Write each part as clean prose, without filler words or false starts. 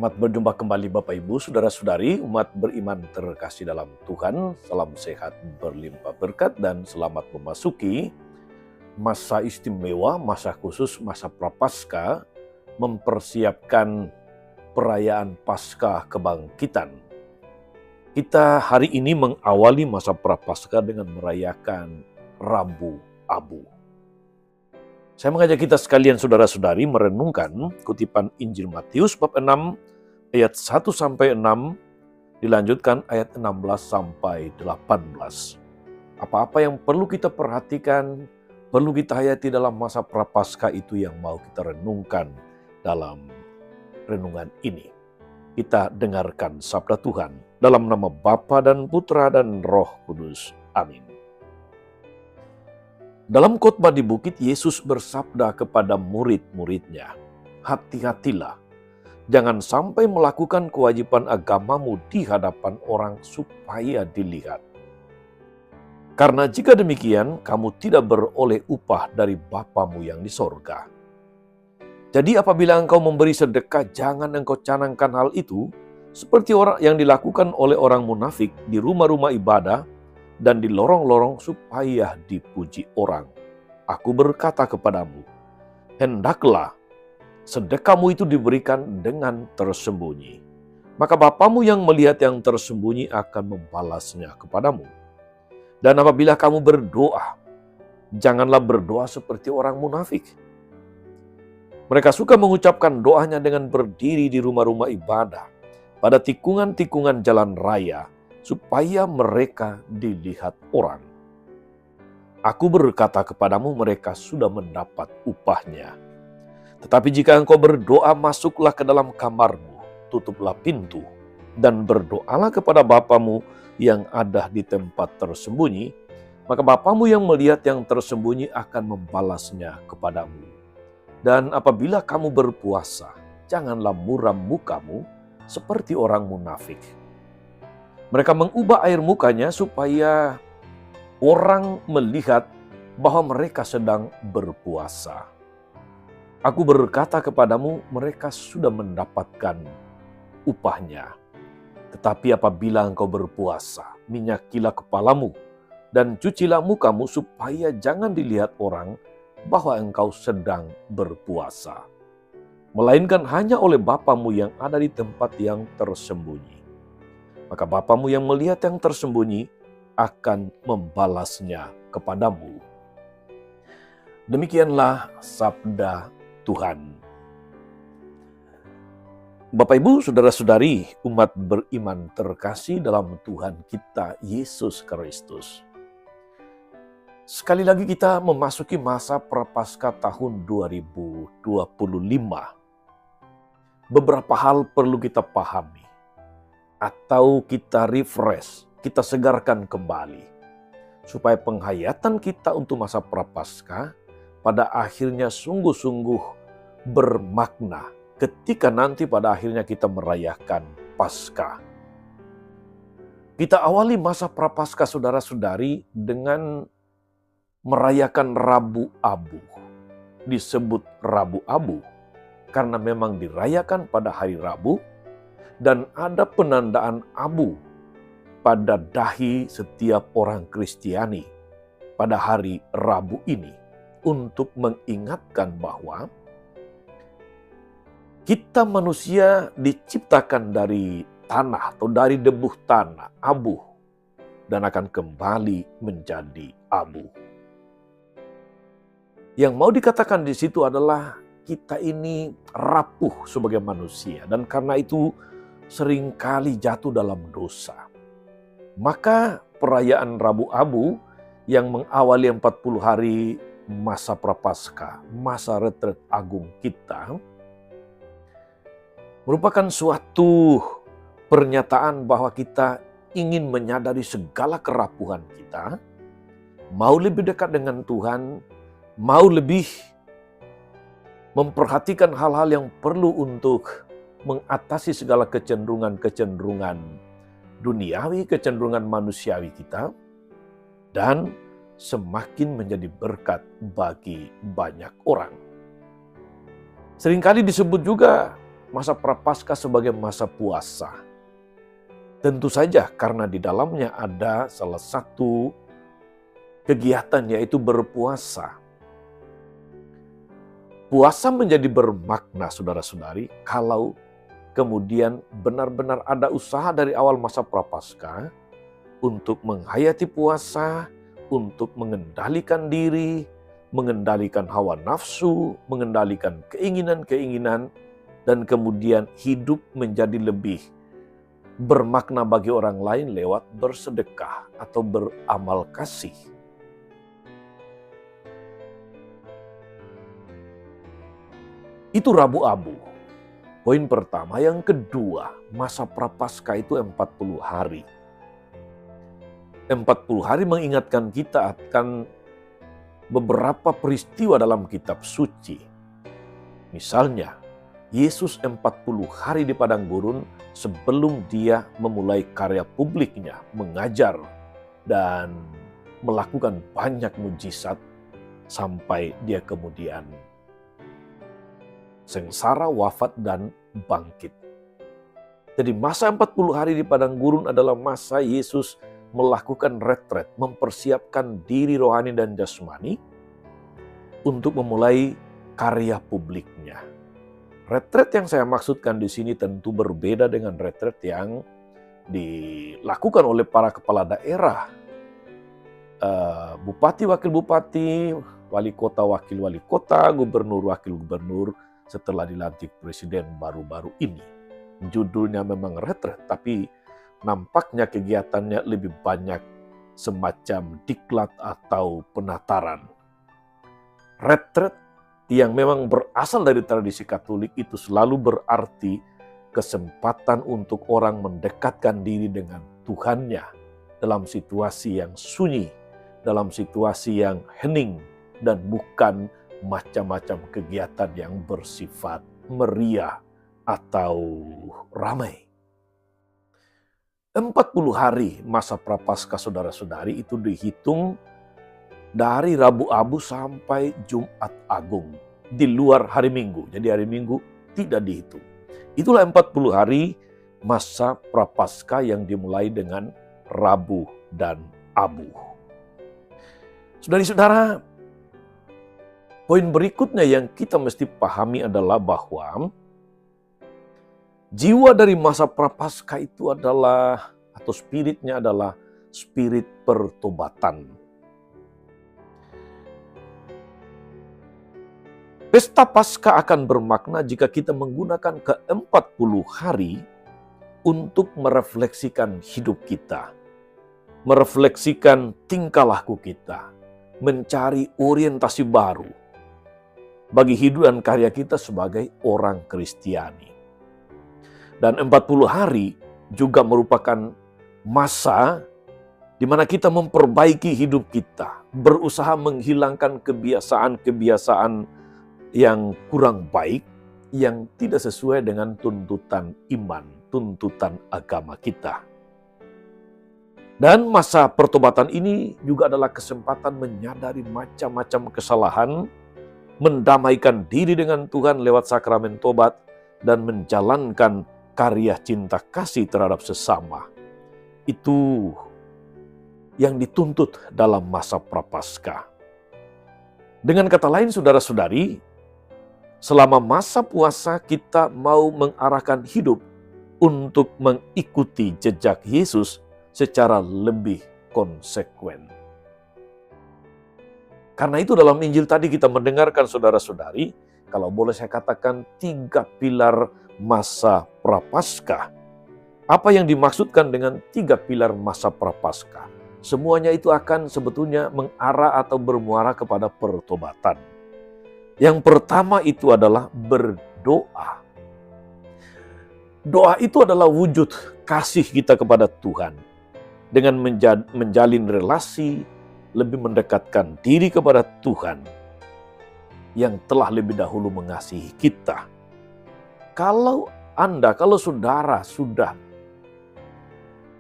Selamat berjumpa kembali Bapak Ibu, Saudara-saudari, umat beriman terkasih dalam Tuhan. Salam sehat berlimpah berkat dan selamat memasuki masa istimewa, masa khusus, masa Prapaskah, mempersiapkan perayaan Paskah Kebangkitan. Kita hari ini mengawali masa Prapaskah dengan merayakan Rabu Abu. Saya mengajak kita sekalian saudara-saudari merenungkan kutipan Injil Matius bab 6 ayat 1 sampai 6, dilanjutkan ayat 16 sampai 18. Apa-apa yang perlu kita perhatikan, perlu kita hayati dalam masa Prapaskah itu yang mau kita renungkan dalam renungan ini. Kita dengarkan sabda Tuhan dalam nama Bapa dan Putra dan Roh Kudus. Amin. Dalam khotbah di bukit, Yesus bersabda kepada murid-muridnya, "Hati-hatilah, jangan sampai melakukan kewajiban agamamu di hadapan orang supaya dilihat. Karena jika demikian, kamu tidak beroleh upah dari Bapamu yang di sorga. Jadi apabila engkau memberi sedekah, jangan engkau canangkan hal itu seperti orang yang dilakukan oleh orang munafik di rumah-rumah ibadah dan di lorong-lorong supaya dipuji orang. Aku berkata kepadamu, hendaklah sedekahmu itu diberikan dengan tersembunyi. Maka Bapamu yang melihat yang tersembunyi akan membalasnya kepadamu. Dan apabila kamu berdoa, janganlah berdoa seperti orang munafik. Mereka suka mengucapkan doanya dengan berdiri di rumah-rumah ibadah, pada tikungan-tikungan jalan raya, supaya mereka dilihat orang. Aku berkata kepadamu, mereka sudah mendapat upahnya. Tetapi jika engkau berdoa, masuklah ke dalam kamarmu, tutuplah pintu, dan berdoalah kepada Bapamu yang ada di tempat tersembunyi, maka Bapamu yang melihat yang tersembunyi akan membalasnya kepadamu. Dan apabila kamu berpuasa, janganlah muram mukamu seperti orang munafik. Mereka mengubah air mukanya supaya orang melihat bahwa mereka sedang berpuasa. Aku berkata kepadamu, mereka sudah mendapatkan upahnya. Tetapi apabila engkau berpuasa, minyakilah kepalamu dan cucilah mukamu supaya jangan dilihat orang bahwa engkau sedang berpuasa, melainkan hanya oleh Bapamu yang ada di tempat yang tersembunyi. Maka Bapamu yang melihat yang tersembunyi akan membalasnya kepadamu." Demikianlah sabda Tuhan. Bapak Ibu, saudara-saudari, umat beriman terkasih dalam Tuhan kita Yesus Kristus. Sekali lagi kita memasuki masa Prapaskah tahun 2025. Beberapa hal perlu kita pahami atau kita refresh, kita segarkan kembali, supaya penghayatan kita untuk masa Prapaskah pada akhirnya sungguh-sungguh bermakna ketika nanti pada akhirnya kita merayakan Paskah. Kita awali masa Prapaskah saudara-saudari dengan merayakan Rabu Abu. Disebut Rabu Abu karena memang dirayakan pada hari Rabu, dan ada penandaan abu pada dahi setiap orang Kristiani pada hari Rabu ini untuk mengingatkan bahwa kita manusia diciptakan dari tanah atau dari debu tanah, abu, dan akan kembali menjadi abu. Yang mau dikatakan di situ adalah kita ini rapuh sebagai manusia, dan karena itu seringkali jatuh dalam dosa. Maka perayaan Rabu Abu yang mengawali 40 hari masa Prapaskah, masa retret agung kita, merupakan suatu pernyataan bahwa kita ingin menyadari segala kerapuhan kita, mau lebih dekat dengan Tuhan, mau lebih memperhatikan hal-hal yang perlu untuk mengatasi segala kecenderungan-kecenderungan duniawi, kecenderungan manusiawi kita, dan semakin menjadi berkat bagi banyak orang. Seringkali disebut juga masa Prapaskah sebagai masa puasa? Tentu saja karena di dalamnya ada salah satu kegiatan yaitu berpuasa. Puasa menjadi bermakna saudara-saudari kalau kemudian benar-benar ada usaha dari awal masa Prapaskah untuk menghayati puasa, untuk mengendalikan diri, mengendalikan hawa nafsu, mengendalikan keinginan-keinginan, dan kemudian hidup menjadi lebih bermakna bagi orang lain lewat bersedekah atau beramal kasih. Itu Rabu Abu. Poin pertama. Yang kedua, masa Prapaskah itu 40 hari. 40 hari mengingatkan kita akan beberapa peristiwa dalam kitab suci. Misalnya, Yesus 40 hari di padang gurun sebelum dia memulai karya publiknya, mengajar dan melakukan banyak mujizat sampai dia kemudian sengsara, wafat, dan bangkit. Jadi masa 40 hari di padang gurun adalah masa Yesus melakukan retret, mempersiapkan diri rohani dan jasmani untuk memulai karya publiknya. Retret yang saya maksudkan di sini tentu berbeda dengan retret yang dilakukan oleh para kepala daerah, bupati, wakil bupati, wali kota, wakil wali kota, gubernur, wakil gubernur setelah dilantik presiden baru-baru ini. Judulnya memang retret, tapi nampaknya kegiatannya lebih banyak semacam diklat atau penataran. Retret yang memang berasal dari tradisi Katolik itu selalu berarti kesempatan untuk orang mendekatkan diri dengan Tuhannya dalam situasi yang sunyi, dalam situasi yang hening, dan bukan macam-macam kegiatan yang bersifat meriah atau ramai. 40 hari masa Prapaskah saudara-saudari itu dihitung dari Rabu Abu sampai Jumat Agung, di luar hari Minggu. Jadi hari Minggu tidak dihitung. Itulah 40 hari masa Prapaskah yang dimulai dengan Rabu dan Abu. Saudari-saudara, poin berikutnya yang kita mesti pahami adalah bahwa jiwa dari masa Prapaskah itu adalah, atau spiritnya adalah spirit pertobatan. Pesta Paskah akan bermakna jika kita menggunakan ke-40 hari untuk merefleksikan hidup kita, merefleksikan tingkah laku kita, mencari orientasi baru bagi hidup dan karya kita sebagai orang Kristiani. Dan 40 hari juga merupakan masa di mana kita memperbaiki hidup kita, berusaha menghilangkan kebiasaan-kebiasaan yang kurang baik, yang tidak sesuai dengan tuntutan iman, tuntutan agama kita. Dan masa pertobatan ini juga adalah kesempatan menyadari macam-macam kesalahan, mendamaikan diri dengan Tuhan lewat sakramen tobat, dan menjalankan karya cinta kasih terhadap sesama. Itu yang dituntut dalam masa Prapaskah. Dengan kata lain, saudara-saudari, selama masa puasa kita mau mengarahkan hidup untuk mengikuti jejak Yesus secara lebih konsekuen. Karena itu dalam Injil tadi kita mendengarkan saudara-saudari, kalau boleh saya katakan 3 pilar masa Prapaskah. Apa yang dimaksudkan dengan 3 pilar masa Prapaskah? Semuanya itu akan sebetulnya mengarah atau bermuara kepada pertobatan. Yang pertama itu adalah berdoa. Doa itu adalah wujud kasih kita kepada Tuhan. Dengan menjalin relasi, lebih mendekatkan diri kepada Tuhan yang telah lebih dahulu mengasihi kita. Kalau saudara sudah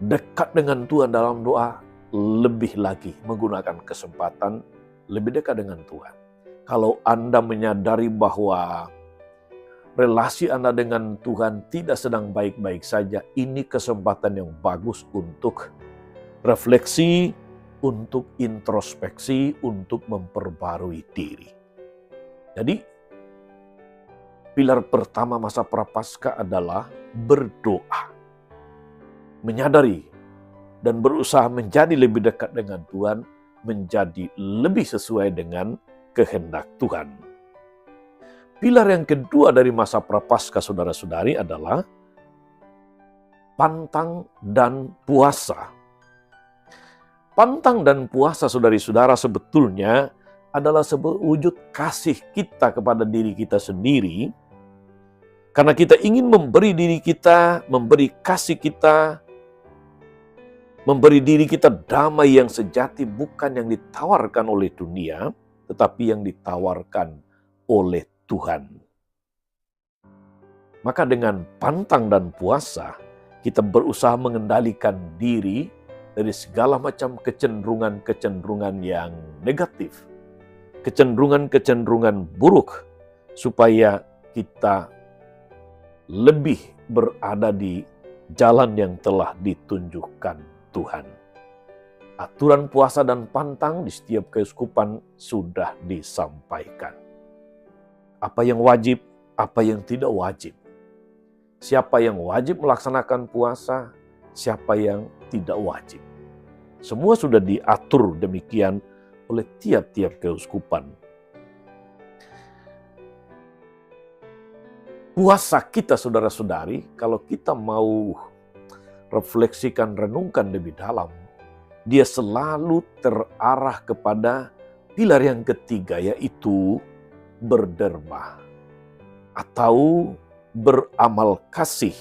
dekat dengan Tuhan dalam doa, lebih lagi menggunakan kesempatan lebih dekat dengan Tuhan. Kalau Anda menyadari bahwa relasi Anda dengan Tuhan tidak sedang baik-baik saja, ini kesempatan yang bagus untuk refleksi, untuk introspeksi, untuk memperbarui diri. Jadi, pilar pertama masa Prapaskah adalah berdoa. Menyadari dan berusaha menjadi lebih dekat dengan Tuhan, menjadi lebih sesuai dengan kehendak Tuhan. Pilar yang kedua dari masa Prapaskah, saudara-saudari, adalah pantang dan puasa. Pantang dan puasa, saudari-saudara, sebetulnya adalah sebuah wujud kasih kita kepada diri kita sendiri, karena kita ingin memberi diri kita, memberi kasih kita, memberi diri kita damai yang sejati, bukan yang ditawarkan oleh dunia, tetapi yang ditawarkan oleh Tuhan. Maka dengan pantang dan puasa, kita berusaha mengendalikan diri dari segala macam kecenderungan-kecenderungan yang negatif, kecenderungan-kecenderungan buruk, supaya kita lebih berada di jalan yang telah ditunjukkan Tuhan. Aturan puasa dan pantang di setiap keuskupan sudah disampaikan. Apa yang wajib, apa yang tidak wajib. Siapa yang wajib melaksanakan puasa, siapa yang tidak wajib. Semua sudah diatur demikian oleh tiap-tiap keuskupan. Puasa kita, saudara-saudari, kalau kita mau refleksikan, renungkan lebih dalam, dia selalu terarah kepada pilar yang ketiga, yaitu berderma atau beramal kasih.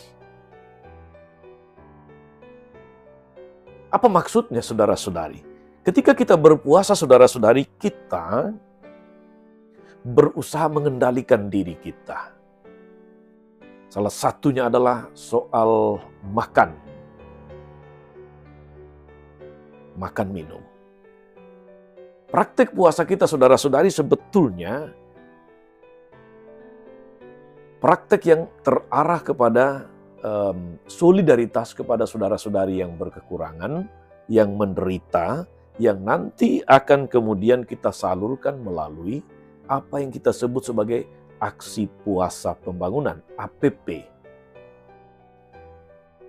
Apa maksudnya, saudara-saudari? Ketika kita berpuasa, saudara-saudari, kita berusaha mengendalikan diri kita. Salah satunya adalah soal makan minum. Praktik puasa kita, saudara-saudari, sebetulnya praktek yang terarah kepada solidaritas kepada saudara-saudari yang berkekurangan, yang menderita, yang nanti akan kemudian kita salurkan melalui apa yang kita sebut sebagai aksi puasa pembangunan, APP.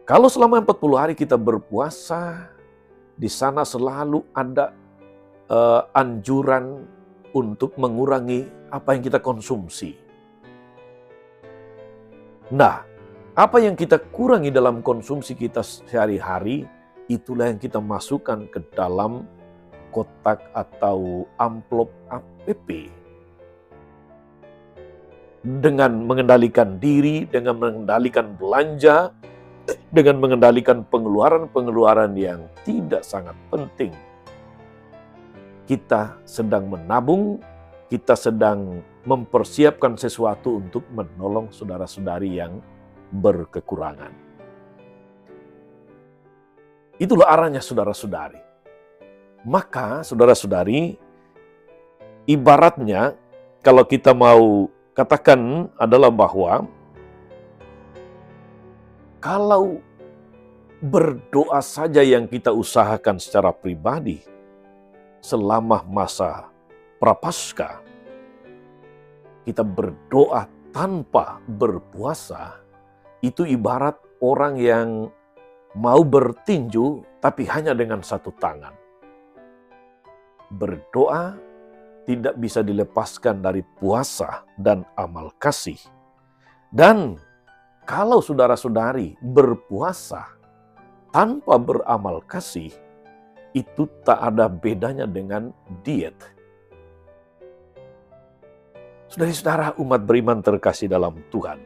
Kalau selama 40 hari kita berpuasa, di sana selalu ada anjuran untuk mengurangi apa yang kita konsumsi. Nah, apa yang kita kurangi dalam konsumsi kita sehari-hari, itulah yang kita masukkan ke dalam kotak atau amplop APP. Dengan mengendalikan diri, dengan mengendalikan belanja, dengan mengendalikan pengeluaran-pengeluaran yang tidak sangat penting. Kita sedang menabung, kita sedang mempersiapkan sesuatu untuk menolong saudara-saudari yang berkekurangan. Itulah arahnya, saudara-saudari. Maka, saudara-saudari, ibaratnya kalau kita mau katakan adalah bahwa kalau berdoa saja yang kita usahakan secara pribadi selama masa Prapaskah, kita berdoa tanpa berpuasa, itu ibarat orang yang mau bertinju tapi hanya dengan satu tangan. Berdoa tidak bisa dilepaskan dari puasa dan amal kasih. Dan kalau saudara-saudari berpuasa tanpa beramal kasih, itu tak ada bedanya dengan diet. Saudara-saudara umat beriman terkasih dalam Tuhan,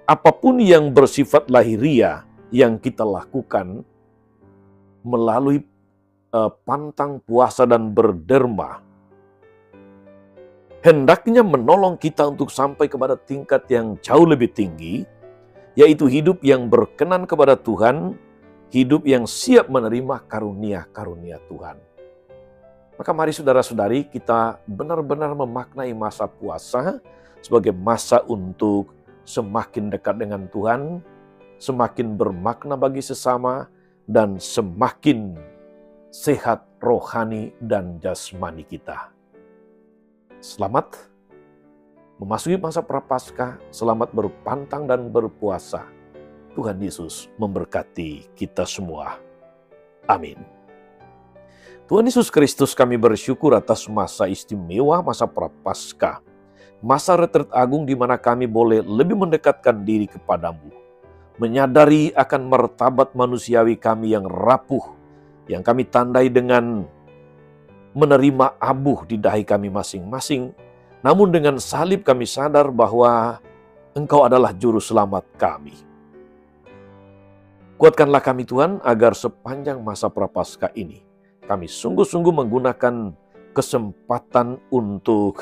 apapun yang bersifat lahiriah yang kita lakukan melalui pantang puasa dan berderma, hendaknya menolong kita untuk sampai kepada tingkat yang jauh lebih tinggi, yaitu hidup yang berkenan kepada Tuhan, hidup yang siap menerima karunia-karunia Tuhan. Maka mari saudara-saudari kita benar-benar memaknai masa puasa sebagai masa untuk semakin dekat dengan Tuhan, semakin bermakna bagi sesama, dan semakin sehat rohani dan jasmani kita. Selamat memasuki masa Prapaskah, selamat berpantang dan berpuasa. Tuhan Yesus memberkati kita semua. Amin. Tuhan Yesus Kristus, kami bersyukur atas masa istimewa, masa Prapaskah, masa retret agung di mana kami boleh lebih mendekatkan diri kepadamu, menyadari akan martabat manusiawi kami yang rapuh, yang kami tandai dengan menerima abuh di dahi kami masing-masing. Namun dengan salib kami sadar bahwa Engkau adalah juru selamat kami. Kuatkanlah kami Tuhan, agar sepanjang masa Prapaskah ini kami sungguh-sungguh menggunakan kesempatan untuk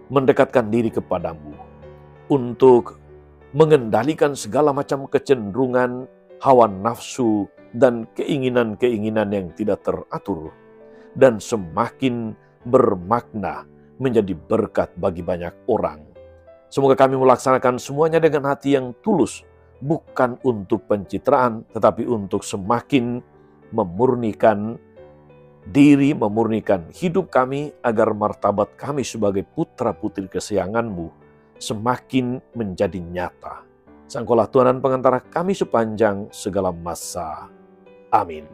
mendekatkan diri kepadamu, untuk mengendalikan segala macam kecenderungan, hawa nafsu, dan keinginan-keinginan yang tidak teratur, dan semakin bermakna menjadi berkat bagi banyak orang. Semoga kami melaksanakan semuanya dengan hati yang tulus, bukan untuk pencitraan, tetapi untuk semakin memurnikan diri, memurnikan hidup kami, agar martabat kami sebagai putra-putri kesayangan-Mu semakin menjadi nyata. Sangkolah Tuhan dan pengantara kami sepanjang segala masa. Amin.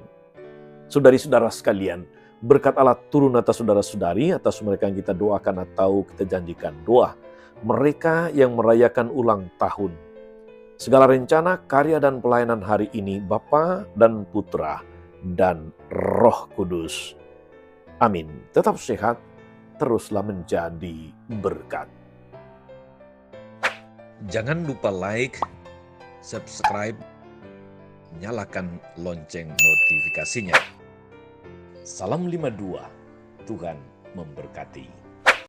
Saudari-saudara sekalian, berkat Allah turun atas saudara-saudari, atas mereka yang kita doakan atau kita janjikan doa, mereka yang merayakan ulang tahun. Segala rencana, karya, dan pelayanan hari ini, Bapa dan Putra dan Roh Kudus. Amin. Tetap sehat, teruslah menjadi berkat. Jangan lupa like, subscribe, nyalakan lonceng notifikasinya. Salam 52, Tuhan memberkati.